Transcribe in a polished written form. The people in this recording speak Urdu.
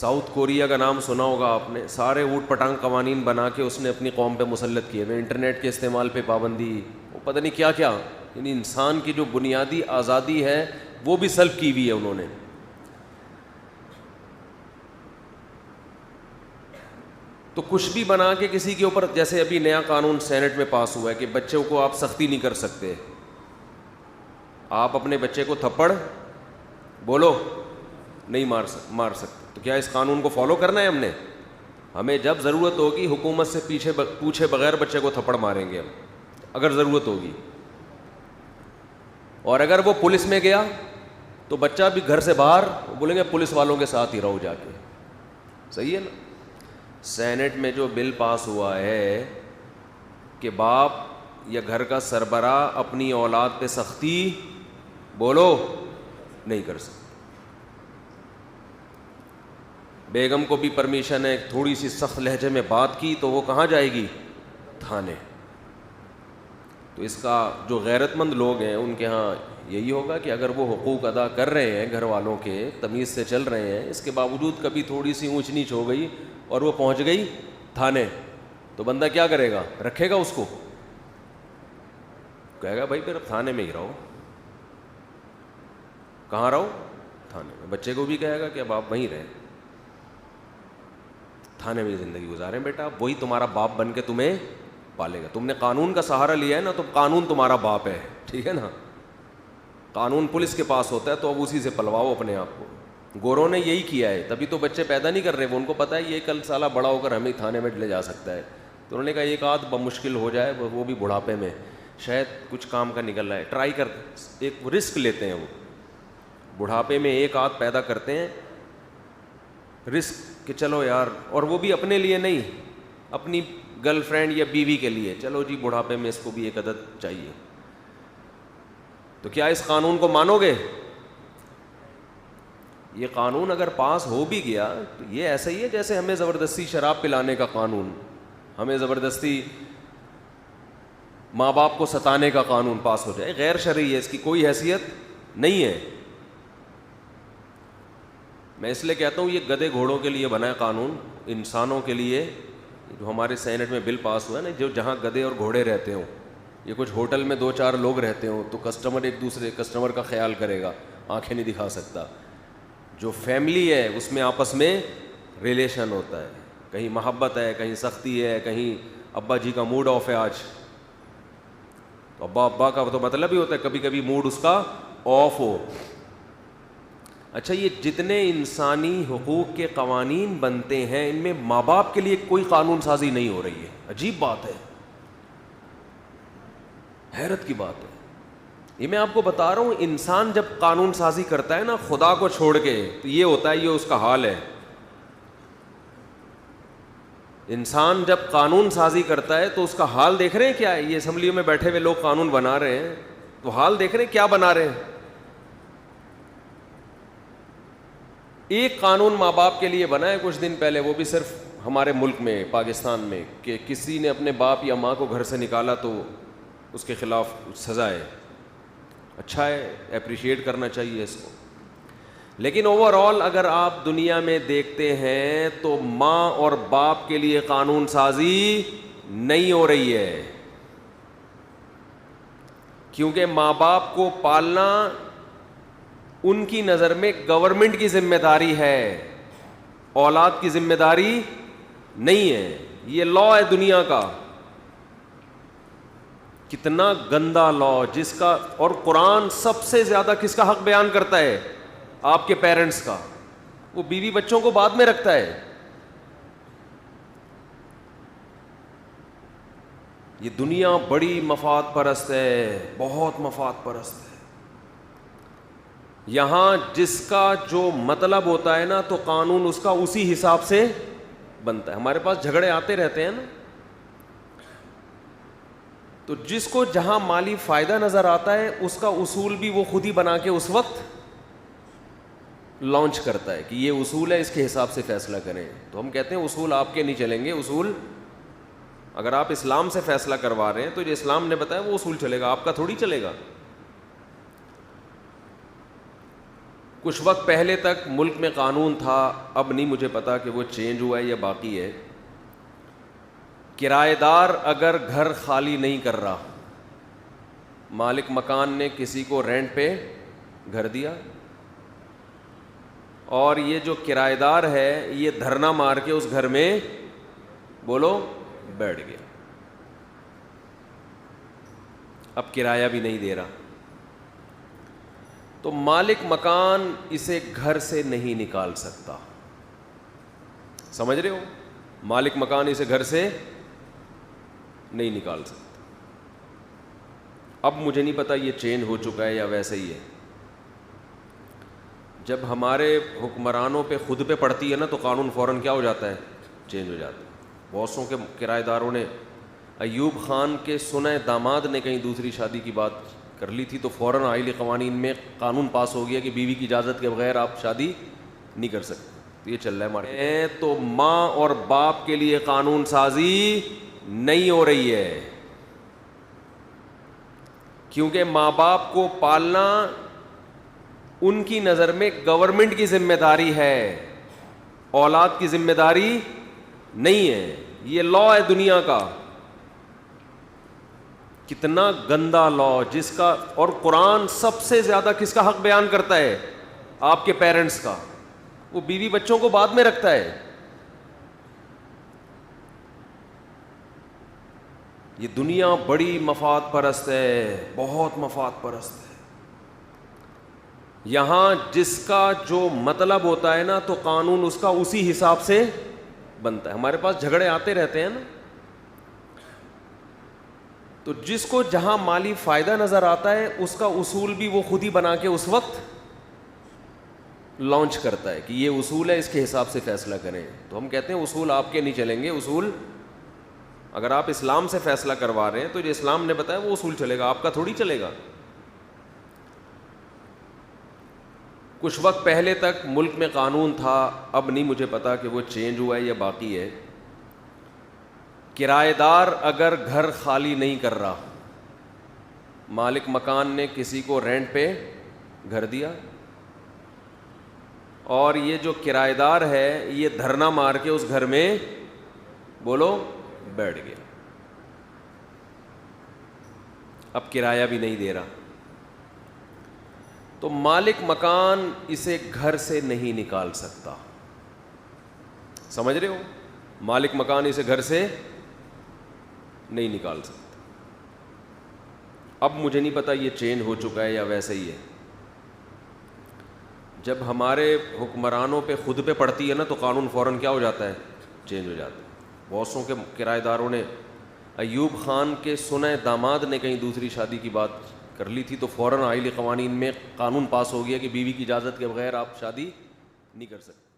ساؤتھ کوریا کا نام سنا ہوگا آپ نے, سارے اوٹ پٹانگ قوانین بنا کے اس نے اپنی قوم پہ مسلط کیے ہوئے, انٹرنیٹ کے استعمال پہ پابندی, وہ پتہ نہیں کیا کیا, یعنی انسان کی جو بنیادی آزادی ہے وہ بھی سلب کی ہوئی ہے انہوں نے. تو کچھ بھی بنا کے کسی کے اوپر, جیسے ابھی نیا قانون سینٹ میں پاس ہوا ہے کہ بچوں کو آپ سختی نہیں کر سکتے, آپ اپنے بچے کو تھپڑ بولو نہیں مار سکتے. تو کیا اس قانون کو فالو کرنا ہے ہم نے؟ ہمیں جب ضرورت ہوگی حکومت سے پوچھے بغیر بچے کو تھپڑ ماریں گے ہم, اگر ضرورت ہوگی. اور اگر وہ پولیس میں گیا تو بچہ بھی گھر سے باہر بولیں گے پولیس والوں کے ساتھ ہی رہو جا کے. صحیح ہے نا؟ سینٹ میں جو بل پاس ہوا ہے کہ باپ یا گھر کا سربراہ اپنی اولاد پہ سختی بولو نہیں کر سکتے. بیگم کو بھی پرمیشن ہے, تھوڑی سی سخت لہجے میں بات کی تو وہ کہاں جائے گی؟ تھانے. تو اس کا جو غیرت مند لوگ ہیں ان کے ہاں یہی ہوگا کہ اگر وہ حقوق ادا کر رہے ہیں گھر والوں کے, تمیز سے چل رہے ہیں, اس کے باوجود کبھی تھوڑی سی اونچ نیچ ہو گئی اور وہ پہنچ گئی تھانے, تو بندہ کیا کرے گا؟ رکھے گا اس کو؟ کہے گا بھائی پھر اب تھانے میں ہی رہو. کہاں رہو؟ تھانے میں. بچے کو بھی کہے گا کہ اب آپ وہیں رہیں, تھانے میں زندگی گزاریں بیٹا, وہی تمہارا باپ بن کے تمہیں پالے گا. تم نے قانون کا سہارا لیا ہے نا, تو قانون تمہارا باپ ہے, ٹھیک ہے نا. قانون پولیس کے پاس ہوتا ہے تو اب اسی سے پلواؤ اپنے آپ کو. گوروں نے یہی کیا ہے, تبھی تو بچے پیدا نہیں کر رہے, وہ ان کو پتہ ہے یہ کل سالہ بڑا ہو کر ہمیں تھانے میں لے جا سکتا ہے. تو انہوں نے کہا ایک آدھ بمشکل ہو جائے, وہ بھی بڑھاپے میں, شاید کچھ کام کا نکل رہا ہے, ٹرائی کر, ایک رسک لیتے ہیں وہ. بڑھاپے میں ایک آدھ پیدا کرتے ہیں, رسک کہ چلو یار, اور وہ بھی اپنے لیے نہیں, اپنی گرل فرینڈ یا بیوی کے لیے, چلو جی بڑھاپے میں اس کو بھی ایک عدد چاہیے. تو کیا اس قانون کو مانو گے؟ یہ قانون اگر پاس ہو بھی گیا تو یہ ایسا ہی ہے جیسے ہمیں زبردستی شراب پلانے کا قانون, ہمیں زبردستی ماں باپ کو ستانے کا قانون پاس ہو جائے. غیر شرعی ہے, اس کی کوئی حیثیت نہیں ہے. میں اس لیے کہتا ہوں یہ گدھے گھوڑوں کے لیے بنا ہے قانون, انسانوں کے لیے جو ہمارے سینٹ میں بل پاس ہوا ہے نا, جو جہاں گدھے اور گھوڑے رہتے ہوں, یہ کچھ ہوٹل میں 2-4 لوگ رہتے ہوں تو کسٹمر ایک دوسرے کسٹمر کا خیال کرے گا, آنکھیں نہیں دکھا سکتا. جو فیملی ہے اس میں آپس میں ریلیشن ہوتا ہے, کہیں محبت ہے, کہیں سختی ہے, کہیں ابا جی کا موڈ آف ہے آج, تو ابا کا تو مطلب ہی ہوتا ہے کبھی کبھی موڈ اس کا آف ہو. اچھا, یہ جتنے انسانی حقوق کے قوانین بنتے ہیں ان میں ماں باپ کے لیے کوئی قانون سازی نہیں ہو رہی ہے. عجیب بات ہے, حیرت کی بات ہے. یہ میں آپ کو بتا رہا ہوں, انسان جب قانون سازی کرتا ہے نا خدا کو چھوڑ کے, تو یہ ہوتا ہے, یہ اس کا حال ہے. انسان جب قانون سازی کرتا ہے تو اس کا حال دیکھ رہے ہیں کیا ہے؟ یہ اسمبلیوں میں بیٹھے ہوئے لوگ قانون بنا رہے ہیں تو حال دیکھ رہے ہیں کیا بنا رہے ہیں. ایک قانون ماں باپ کے لیے بنا ہے کچھ دن پہلے, وہ بھی صرف ہمارے ملک میں پاکستان میں, کہ کسی نے اپنے باپ یا ماں کو گھر سے نکالا تو اس کے خلاف سزا ہے. اچھا ہے, اپریشیٹ کرنا چاہیے اس کو. لیکن اوور آل اگر آپ دنیا میں دیکھتے ہیں تو ماں اور باپ کے لیے قانون سازی نہیں ہو رہی ہے, کیونکہ ماں باپ کو پالنا ان کی نظر میں گورنمنٹ کی ذمہ داری ہے, اولاد کی ذمہ داری نہیں ہے. یہ لا ہے دنیا کا, کتنا گندا لا, جس کا, اور قرآن سب سے زیادہ کس کا حق بیان کرتا ہے؟ آپ کے پیرنٹس کا. وہ بیوی بچوں کو بعد میں رکھتا ہے. یہ دنیا بڑی مفاد پرست ہے, بہت مفاد پرست ہے. یہاں جس کا جو مطلب ہوتا ہے نا تو قانون اس کا اسی حساب سے بنتا ہے. ہمارے پاس جھگڑے آتے رہتے ہیں نا, تو جس کو جہاں مالی فائدہ نظر آتا ہے اس کا اصول بھی وہ خود ہی بنا کے اس وقت لانچ کرتا ہے کہ یہ اصول ہے, اس کے حساب سے فیصلہ کریں. تو ہم کہتے ہیں اصول آپ کے نہیں چلیں گے, اصول اگر آپ اسلام سے فیصلہ کروا رہے ہیں تو جو اسلام نے بتایا وہ اصول چلے گا, آپ کا تھوڑی چلے گا. کچھ وقت پہلے تک ملک میں قانون تھا، اب نہیں مجھے پتا کہ وہ چینج ہوا ہے یا باقی ہے، کرایہ دار اگر گھر خالی نہیں کر رہا، مالک مکان نے کسی کو رینٹ پہ گھر دیا اور یہ جو کرایہ دار ہے یہ دھرنا مار کے اس گھر میں بولو بیٹھ گیا، اب کرایہ بھی نہیں دے رہا، تو مالک مکان اسے گھر سے نہیں نکال سکتا. سمجھ رہے ہو؟ مالک مکان اسے گھر سے نہیں نکال سکتا. اب مجھے نہیں پتا یہ چینج ہو چکا ہے یا ویسے ہی ہے. جب ہمارے حکمرانوں پہ خود پہ پڑتی ہے نا تو قانون فوراً کیا ہو جاتا ہے؟ چینج ہو جاتا ہے. بہت سو کے کرایہ داروں نے، ایوب خان کے سنہ داماد نے کہیں دوسری شادی کی بات کر لی تھی تو فوراً آئلی قوانین میں قانون پاس ہو گیا کہ بیوی کی اجازت کے بغیر آپ شادی نہیں کر سکتے. تو یہ چل رہا ہے ہمارے. تو ماں اور باپ کے لیے قانون سازی نہیں ہو رہی ہے، کیونکہ ماں باپ کو پالنا ان کی نظر میں گورنمنٹ کی ذمہ داری ہے، اولاد کی ذمہ داری نہیں ہے. یہ لا ہے دنیا کا، کتنا گندا لا جس کا، اور قرآن سب سے زیادہ کس کا حق بیان کرتا ہے؟ آپ کے پیرنٹس کا. وہ بیوی بچوں کو بعد میں رکھتا ہے. یہ دنیا بڑی مفاد پرست ہے، بہت مفاد پرست ہے. یہاں جس کا جو مطلب ہوتا ہے نا تو قانون اس کا اسی حساب سے بنتا ہے. ہمارے پاس جھگڑے آتے رہتے ہیں نا، تو جس کو جہاں مالی فائدہ نظر آتا ہے اس کا اصول بھی وہ خود ہی بنا کے اس وقت لانچ کرتا ہے کہ یہ اصول ہے، اس کے حساب سے فیصلہ کریں. تو ہم کہتے ہیں اصول آپ کے نہیں چلیں گے. اصول اگر آپ اسلام سے فیصلہ کروا رہے ہیں تو جو اسلام نے بتایا وہ اصول چلے گا، آپ کا تھوڑی چلے گا. کچھ وقت پہلے تک ملک میں قانون تھا، اب نہیں مجھے پتا کہ وہ چینج ہوا ہے یا باقی ہے، کرایہ دار اگر گھر خالی نہیں کر رہا، مالک مکان نے کسی کو رینٹ پہ گھر دیا اور یہ جو کرایہ دار ہے یہ دھرنا مار کے اس گھر میں بولو بیٹھ گیا، اب کرایہ بھی نہیں دے رہا، تو مالک مکان اسے گھر سے نہیں نکال سکتا. سمجھ رہے ہو؟ مالک مکان اسے گھر سے نہیں نکال سکتا. اب مجھے نہیں پتا یہ چینج ہو چکا ہے یا ویسے ہی ہے. جب ہمارے حکمرانوں پہ خود پہ پڑتی ہے نا تو قانون فوراً کیا ہو جاتا ہے؟ چینج ہو جاتا ہے. بہت سو کے کرایہ داروں نے، ایوب خان کے سنہ داماد نے کہیں دوسری شادی کی بات کر لی تھی تو فوراً آئلی قوانین میں قانون پاس ہو گیا کہ بیوی کی اجازت کے بغیر آپ شادی نہیں کر سکتے.